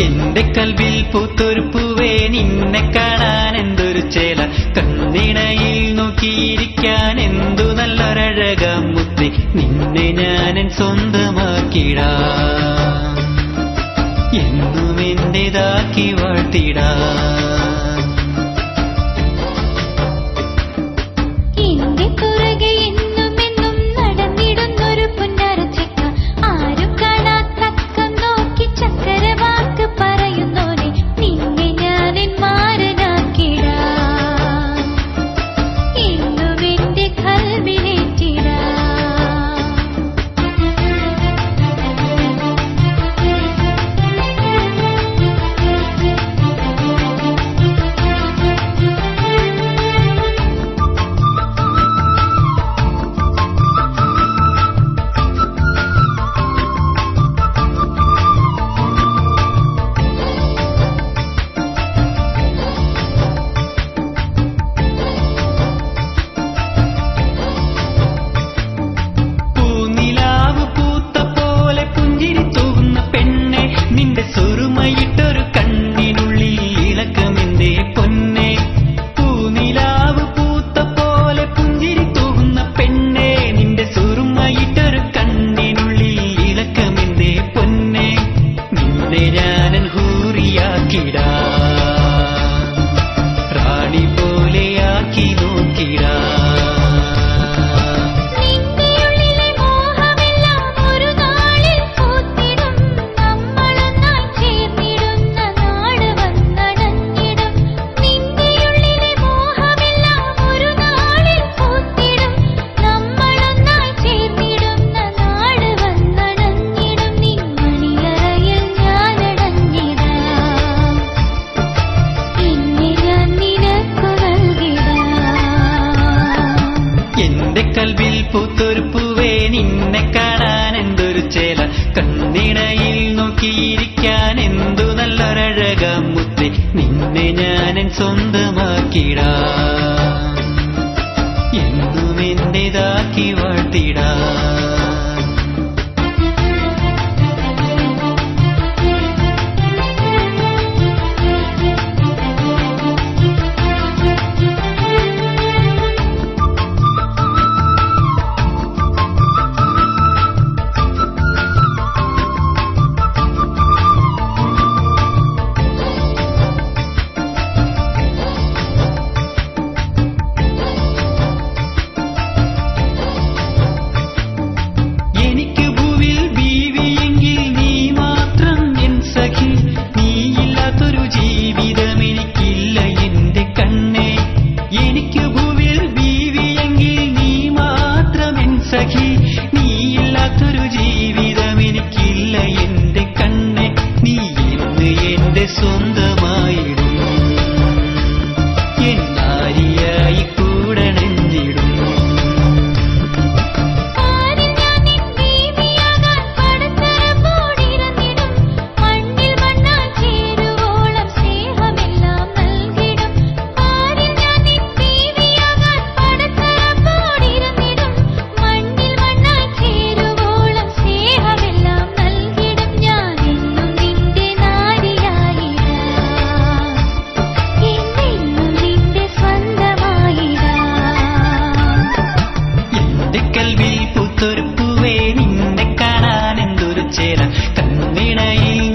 എന്റെ കൽവിൽ പൂത്തൊരു പൂവേ, നിന്നെ കാണാൻ എന്തൊരു ചേല, കണ്ണിണയിൽ നോക്കിയിരിക്കാൻ എന്തു നല്ലൊരഴകാം മുത്തേ, നിന്നെ ഞാനൻ സ്വന്തമാക്കിടാം, എന്നും എന്റേതാക്കി വാഴ്ത്തിടാം. കൽവിൽ പൂത്തൊരു പൂവേ, നിന്നെ കാണാൻ എന്തൊരു ചേല, കണ്ണിണയിൽ നോക്കിയിരിക്കാൻ എന്തു നല്ലൊരഴകാം മുത്തേ, നിന്നെ ഞാനൻ സ്വന്തമാക്കിടാം, എന്നും എന്റേതാക്കി വാഴ്ത്തിടാം.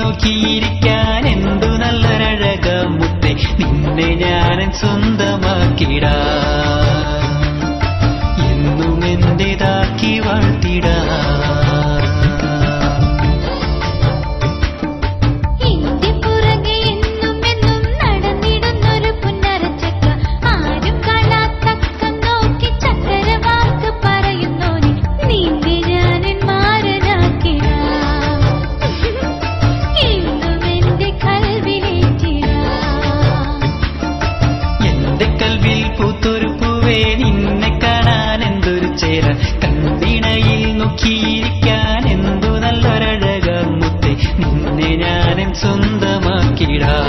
നോക്കിയിരിക്കാൻ എന്തു നല്ലൊരഴകാം മുത്തേ, നിന്നെ ഞാനൻ സ്വന്തമാക്കിടാം, എന്നും എന്റേതാക്കി വാഴ്ത്തിടാം. നിന്നെ കാണാൻ എന്തൊരു ചേല, കണ്ണിണയിൽ നോക്കിയിരിക്കാൻ എന്തു നല്ലൊരഴകാം മുത്തേ, നിന്നെ ഞാനും സ്വന്തമാക്കിടാം,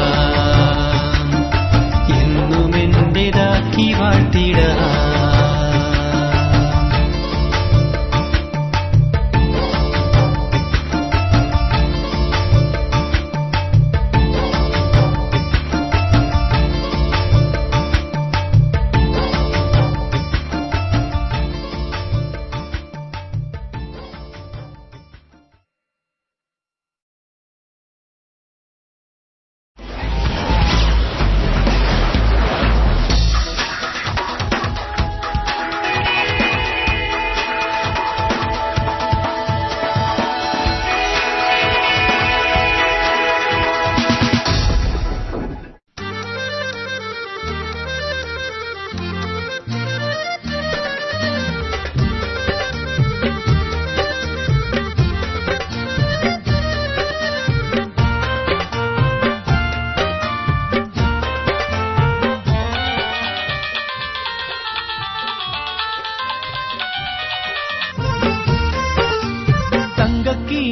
എന്നും എന്റേതാക്കി വാഴ്ത്തിടാം.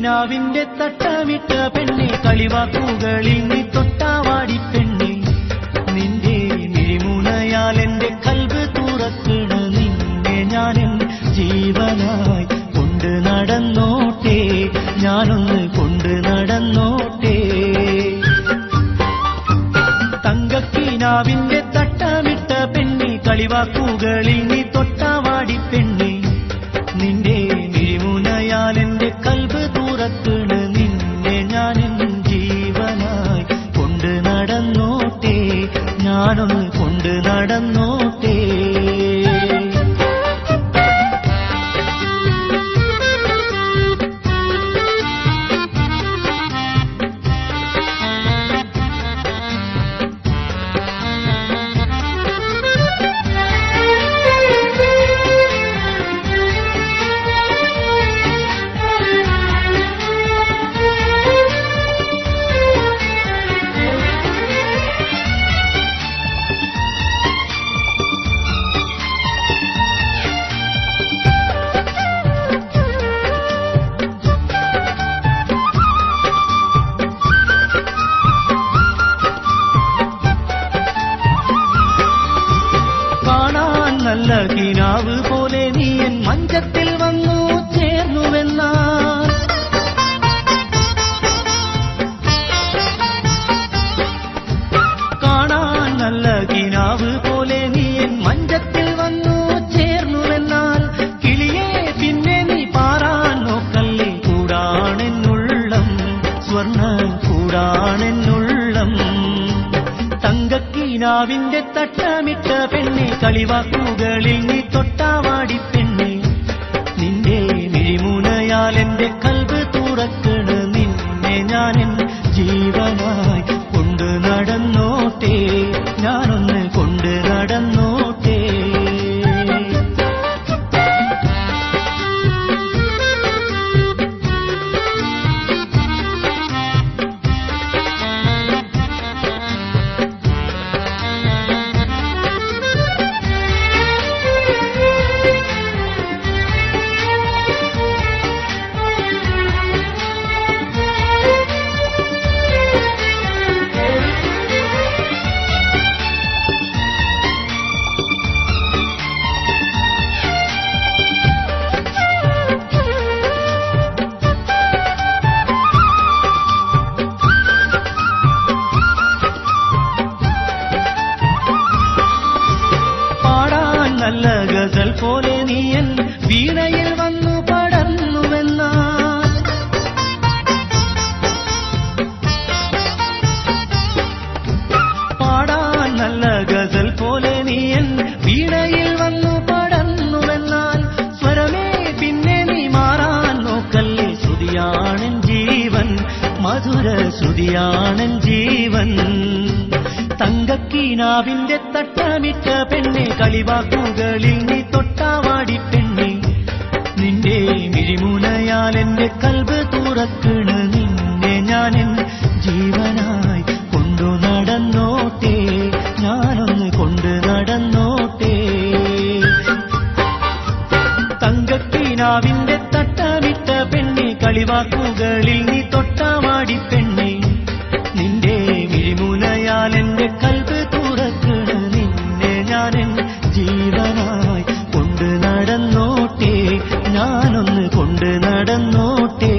തങ്കക്കിനാവിന്റെ തട്ടമിട്ട പെണ്ണെ കളിവാക്കുകളിൽ നീ തൊട്ടാവാടി പെണ്ണെ നിന്റെ മിഴിമുനയാൽ എന്റെ കൽബ് തുറക്കണ നിന്നെ ഞാനെൻ ജീവനായി കൊണ്ട് നടന്നോട്ടെ ഞാനൊന്ന് കൊണ്ട് നടന്നോട്ടെ തങ്കക്കിനാവിന്റെ തട്ടമിട്ട പെണ്ണെ കളിവാക്കുകളിൽ നീ തൊട്ടാവാടി പെണ്ണെ നിന്റെ മിഴിമുനയാൽ എന്റെ കൽബ് തുറക്കണ നിന്നെ ഞാനെൻ ജീവനായി കൊണ്ട് നടന്നോട്ടെ ഞാനൊന്ന് കൊണ്ട് നടന്നോട്ടെ നല്ല കിനാവ് പോലെ നീ എൻ മഞ്ചത്തിൽ വന്നു ചേർന്നുവെന്നാൽ കാണാൻ നല്ല കിനാവ് പോലെ നീ എൻ മഞ്ചത്തിൽ വന്നു ചേർന്നുവെന്നാൽ കിളിയെ പിന്നെ നീ പാറാൻ നോക്കല്ലേ കൂടാണെന്നുള്ളം സ്വർണ്ണ കൂടാണെന്നുള്ളം തങ്കക്കിനാവിന്റെ തട്ടമിട്ട പെണ്ണെ കളിവാക്കുകളിൽ നീ തൊട്ടാവാടി പെണ്ണെ നിന്റെ മിഴിമുനയാൽ എന്റെ കൽബ് തുറക്കണ നിന്നെ ഞാനെൻ ജീവനായി കൊണ്ട് നടന്നോട്ടെ ഞാനൊന്ന് കൊണ്ട് നടന്നോട്ടെ നല്ല ഗസൽ പോലെ നീ എൻ വീണയിൽ വന്നു പടർന്നുവെന്നാൽ പാടാൻ നല്ല ഗസൽ പോലെ നീ എൻ വീണയിൽ വന്നു പടർന്നുവെന്നാൽ സ്വരമേ പിന്നെ നീ മാറാൻ നോക്കല്ലേ ശ്രുതിയാണെൻ ജീവൻ മധുര ശ്രുതിയാണെൻ ജീവൻ തങ്കക്കിനാവിന്റെ തട്ടമിട്ട പെണ്ണെ കളിവാക്കുകളിൽ നീ തൊട്ടാവാടി പെണ്ണെ നിന്റെ മിഴിമുനയാൽ എന്റെ കൽബ് തുറക്കണ നിന്നെ ഞാനെൻ ജീവനായി കൊണ്ടു നടന്നോട്ടെ ഞാനൊന്ന് കൊണ്ട് നടന്നോട്ടെ തങ്കക്കിനാവിന്റെ തട്ടമിട്ട പെണ്ണെ കളിവാക്കുകളിൽ നീ തൊട്ടാവാടി പെണ്ണെ നിന്റെ മിഴിമുനയാൽ എന്റെ കൽബ് തുറക്കണ നിന്നെ ഞാനെൻ ജീവനായി കൊണ്ട് നടന്നോട്ടെ ഞാനൊന്ന് കൊണ്ട് നടന്നോട്ടെ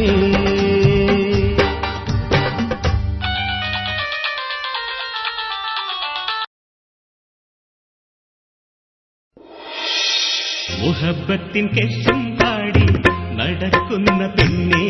മുഹബ്ബത്തിൻ കെട്ടും പാടി നടക്കുന്ന പെണ്ണെ